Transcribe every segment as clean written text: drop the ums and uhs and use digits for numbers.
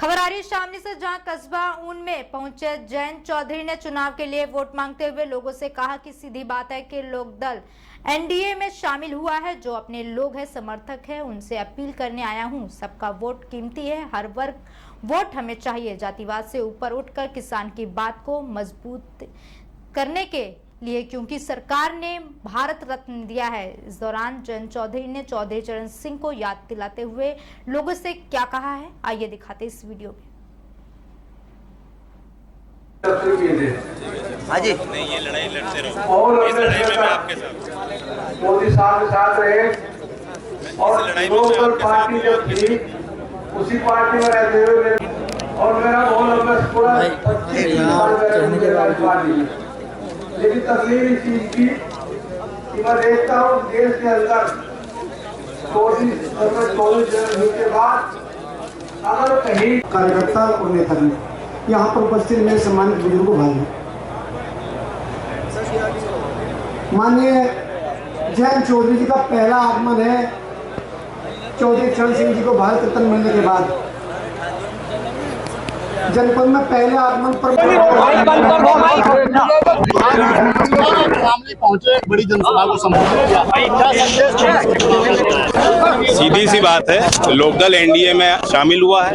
खबर आ रही है शामली से, जहां कस्बा ऊन में पहुंचे जयंत चौधरी ने चुनाव के लिए वोट मांगते हुए लोगों से कहा कि सीधी बात है कि लोक दल एनडीए में शामिल हुआ है। जो अपने लोग हैं, समर्थक हैं, उनसे अपील करने आया हूं। सबका वोट कीमती है, हर वर्ग वोट हमें चाहिए। जातिवाद से ऊपर उठकर किसान की बात को मजबूत करने के लिए, क्योंकि सरकार ने भारत रत्न दिया है। इस दौरान जयंत चौधरी ने चौधरी चरण सिंह को याद दिलाते हुए लोगों से क्या कहा है, आइए दिखाते इस वीडियो में। हाँ जी, नहीं, ये लड़ाई लड़ते रहो। इस लड़ाई में मैं आपके साथ, मोदी साहब के साथ रहे और लोकल पार्टी जब थी उसी पार्टी में रहते हुए और मेरा बहुत लंबा पूरा 25 साल पार्टी। लेकिन तकलीफ इस चीज की कि मैं देखता हूँ देश के अंदर 24 जनवरी के बाद अगर कहीं कार्यकर्ता और नेता यहाँ पर उपस्थित मेरे सम्मानित बुजुर्गों भाई, माननीय जयंत चौधरी जी का पहला आगमन है। चौधरी चरण सिंह जी को भारत रत्न मिलने के बाद जनपद में पहले आगमन पर पहुंचे, एक बड़ी जनसभा को संबोधित किया। सीधी सी बात है, लोकदल एनडीए में शामिल हुआ है।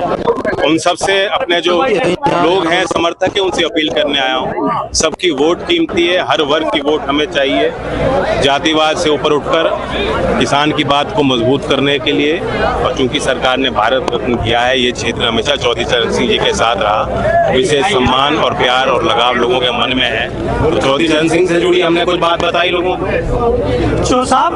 उन सब से अपने जो लोग हैं, समर्थक है, उनसे अपील करने आया हूँ। सबकी वोट कीमती है, हर वर्ग की वोट हमें चाहिए। जातिवाद से ऊपर उठकर किसान की बात को मजबूत करने के लिए, और चूंकि सरकार ने भारत रत्न दिया है, ये क्षेत्र हमेशा चौधरी चरण सिंह जी के साथ रहा। विशेष सम्मान और प्यार और लगाव लोगों के मन में है। तो चौधरी चरण सिंह से जुड़ी हमने कुछ बात बताई लोगों को। चो साहब,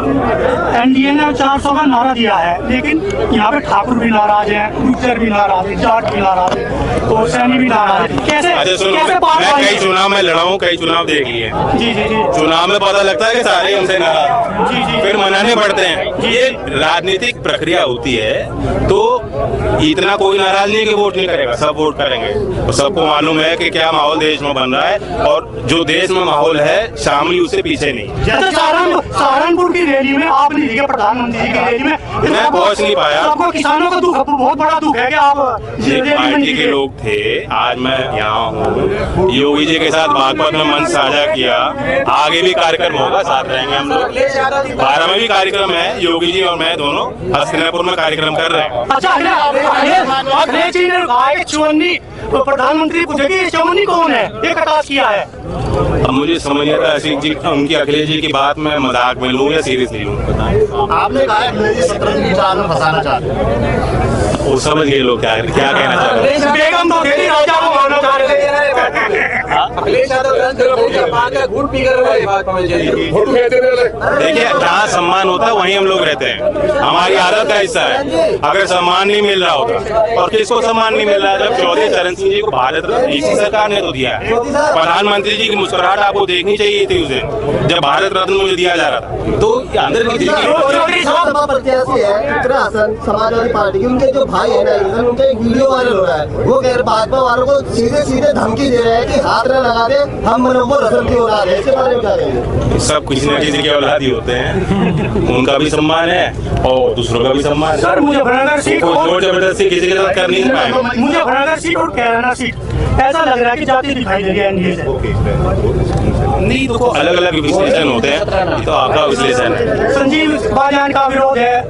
एनडीए ने 400 का नारा दिया है, लेकिन यहाँ पे ठाकुर भी नाराज है, गुर्जर भी नाराज है, जाट भी नाराज है, तो सैनी भी नाराज है। कैसे मैं कई चुनाव में लड़ा हूँ, कई चुनाव देख लिए। जी जी जी, चुनाव में पता लगता है कि सारे हमसे नाराज, जी जी, फिर मनाने पड़ते हैं। ये राजनीतिक प्रक्रिया होती है, तो इतना कोई नाराज नहीं कि वोट नहीं करेगा, सब वोट करेंगे। तो सबको मालूम है कि क्या माहौल देश में बन रहा है, और जो देश में माहौल है शामिल उससे पीछे नहीं। जैसे सहारनपुर की रैली में आप नहीं दिखे, प्रधानमंत्री की रैली में मैं पहुंच नहीं पाया। आपको किसानों का दुख, बहुत बड़ा दुख है कि आप पार्टी के लोग थे। आज मैं यहाँ हूँ, योगी जी के साथ बागपत में मंच साझा किया। आगे भी कार्यक्रम होगा, साथ रहेंगे हम लोग। 12 में भी कार्यक्रम है, योगी जी और मैं दोनों हस्तिनापुर में कार्यक्रम कर रहे हैं। अच्छा, अखिलेश जी ने कहा है चौवन्नी प्रधानमंत्री पूछेगी चौवन्नी कौन है, ये कटास किया है। अब मुझे समझ नहीं आता असीम जी, उनकी अखिलेश जी की बात में मजाक में लूँ या सीरियस ले लूँ। आपने कहा अखिलेश जी शतरंज की चाल में फंसाना चाहते हैं। वो समझ गए लोग क्या कहना चाह रहे हैं। बेगम तो डेली राजा को मारना चाह रहे थे। देखिए, जहाँ सम्मान होता है वहीं हम लोग रहते हैं, हमारी आदत का हिस्सा है। अगर सम्मान नहीं मिल रहा होता, और किसको सम्मान नहीं मिल रहा है, जब चौधरी चरण सिंह जी को भारत रत्न इसी सरकार ने तो दिया है। प्रधानमंत्री जी की मुस्कुराहट आपको देखनी चाहिए थी उस दिन, जब भारत रत्न मुझे दिया जा रहा था। तो अंदर की सभा प्रत्याशी है उत्तराखंड समाजवादी पार्टी की, उनके जो भाई है ना, उनका एक वीडियो वायरल हो रहा है। वो कह रहे भाजपा वालों को सीधे सीधे धमकी दे रहे हैं कि हाथ न लगा दे, हम मनोबल रसन की औलाद है। इसके बारे में क्या कहेंगे? सब किसी न किसी के औलाद ही होते हैं, उनका भी सम्मान है और दूसरों का भी सम्मान है। सर, मुजफ्फरनगर सीट जोर जबरदस्ती किसी के साथ कर नहीं पाएंगे। मुजफ्फरनगर सीट और कैराना सीट ऐसा लग रहा है कि जाति दिखाई दे रही है एनडीए से। नहीं, तो अलग अलग विश्लेषण होते हैं, ये तो आपका विश्लेषण है। संजीव बालियान का विरोध है,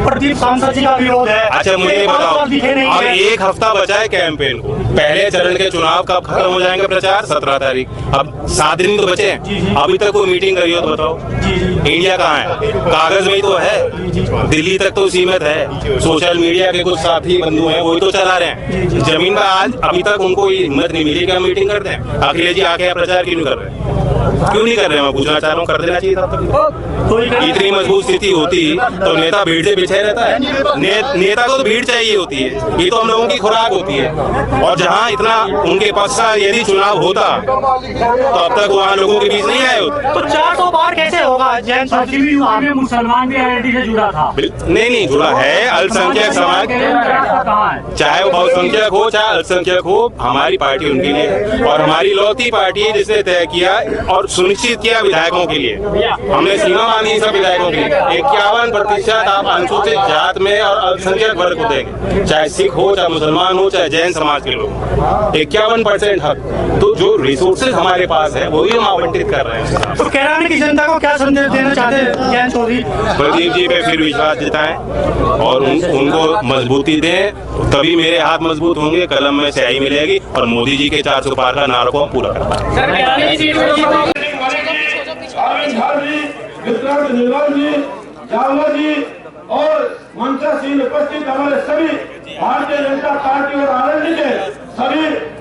प्रदीप सांसद जी का विरोध है। अच्छा, मुझे ये बताओ, अब एक हफ्ता बचा है कैंपेन को। पहले चरण के चुनाव कब खत्म हो जाएंगे प्रचार? 17 तारीख। अब 7 दिन तो बचे हैं। अभी तक कोई मीटिंग करी हो तो बताओ। इंडिया कहाँ है? कागज में ही तो है, दिल्ली तक तो सीमित है। सोशल मीडिया के कुछ साथी बंधु हैं, वही तो चला रहे हैं। जमीन पर आज अभी तक उनको हिम्मत नहीं मिली कि हम मीटिंग करते हैं। अखिलेश जी आके प्रचार क्यों नहीं कर रहे? क्यों नहीं कर रहे? मैं पूछना चाह रहा हूँ, कर देना चाहिए था। इतनी मजबूत स्थिति होती तो नेता भीड़ से पीछे रहता है। नेता को तो भीड़ चाहिए होती है, ये तो हम लोगों की खुराक होती है। और जहाँ इतना उनके पास यदि चुनाव होता तो अब तक वहाँ लोगों के बीच नहीं आए होते। तो 400 पार कैसे होगा? जैन चौधरी भी वहाँ में मुसलमान भी आईआईटी से जुड़ा था। नहीं जुड़ा है। अल्पसंख्यक समाज, चाहे वो बहुसंख्यक हो चाहे अल्पसंख्यक हो, हमारी पार्टी उनके लिए, और हमारी लौती पार्टी जिसने तय किया और सुनिश्चित किया विधायकों के लिए। हमने सीमा बांधी सब विधायकों के लिए। 51% आप अनुसूचित जात में और अल्पसंख्यक वर्ग को देंगे, चाहे सिख हो, चाहे मुसलमान हो, चाहे जैन समाज के लोग। 51% हक, तो जो रिसोर्सेज हमारे पास है वही हम आवंटित कर रहे हैं। तो कैराना की जनता को क्या संदेश देना चाहते हैं जयंत चौधरी? प्रदीप जी पे फिर विश्वास जताएं और उनको मजबूती दें, तभी मेरे हाथ मजबूत होंगे, कलम में स्याही मिलेगी और मोदी जी के 400 पार का नारा को हम पूरा करेंगे। अरविंद झा जी, विक्रांत निगम जी, जावला जी और मंचा सिंह उपस्थित हमारे सभी भारतीय जनता पार्टी और आनंद के सभी